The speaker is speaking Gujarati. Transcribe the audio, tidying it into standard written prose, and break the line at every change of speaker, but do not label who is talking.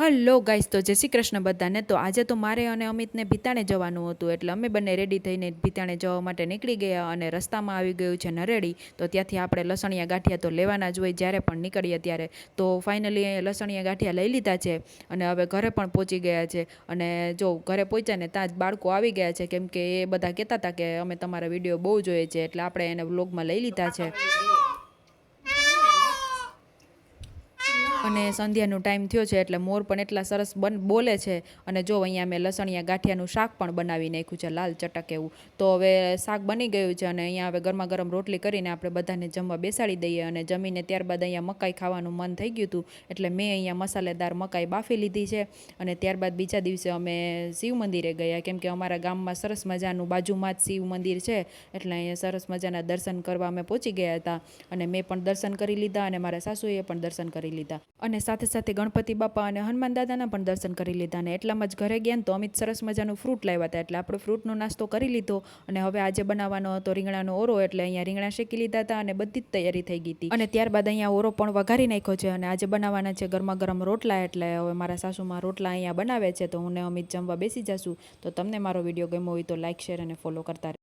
હલો ગાઈસ, તો જય શ્રી કૃષ્ણ બધાને. તો આજે તો મારે અને અમિતને ભીતાણે જવાનું હતું, એટલે અમે બંને રેડી થઈને ભીતાણે જવા માટે નીકળી ગયા. અને રસ્તામાં આવી ગયું છે નરેડી, તો ત્યાંથી આપણે લસણિયા ગાંઠિયા તો લેવાના જ હોય જ્યારે પણ નીકળીએ ત્યારે. તો ફાઇનલી લસણિયા ગાંઠિયા લઈ લીધા છે અને હવે ઘરે પણ પહોંચી ગયા છે. અને જો ઘરે પહોંચ્યા ને ત્યાં જ બાળકો આવી ગયા છે, કેમ કે એ બધા કહેતા હતા કે અમે તમારા વિડીયો બહુ જોઈએ છે, એટલે આપણે એને વ્લોગમાં લઈ લીધા છે. અને સંધ્યાનો ટાઈમ થયો છે એટલે મોર પણ એટલા સરસ બોલે છે. અને જો અહીંયા મેં લસણિયા ગાંઠિયાનું શાક પણ બનાવી નાખ્યું છે, લાલ ચટક એવું. તો હવે શાક બની ગયું છે અને અહીંયા હવે ગરમા ગરમ રોટલી કરીને આપણે બધાને જમવા બેસાડી દઈએ. અને જમીને ત્યારબાદ અહીંયા મકાઈ ખાવાનું મન થઈ ગયું હતું, એટલે મેં અહીંયા મસાલેદાર મકાઈ બાફી લીધી છે. અને ત્યારબાદ બીજા દિવસે અમે શિવ મંદિરે ગયા, કેમ કે અમારા ગામમાં સરસ મજાનું બાજુમાં જ શિવ મંદિર છે, એટલે અહીંયા સરસ મજાના દર્શન કરવા અમે પહોંચી ગયા હતા. અને મેં પણ દર્શન કરી લીધા અને મારા સાસુએ પણ દર્શન કરી લીધા. અને સાથે સાથે ગણપતિ બાપા અને હનુમાન દાદાના પણ દર્શન કરી લીધા. અને એટલામાં જ ઘરે ગયા ને તો અમિત સરસ મજાનું ફ્રૂટ લાવ્યા હતા, એટલે આપણે ફ્રૂટનો નાસ્તો કરી લીધો. અને હવે આજે બનાવવાનો હતો રીંગણાનો ઓરો, એટલે અહીંયા રીંગણા શેકી લીધા હતા અને બધી જ તૈયારી થઈ ગઈ હતી. અને ત્યારબાદ અહીંયા ઓરો પણ વઘારી નાખ્યો છે. અને આજે બનાવવાના છે ગરમા ગરમ રોટલા, એટલે હવે મારા સાસુમાં રોટલા અહીંયા બનાવે છે, તો હું ને અમિત જમવા બેસી જશું. તો તમને મારો વિડીયો ગમ્યો હોય તો લાઇક, શેર અને ફોલો કરતા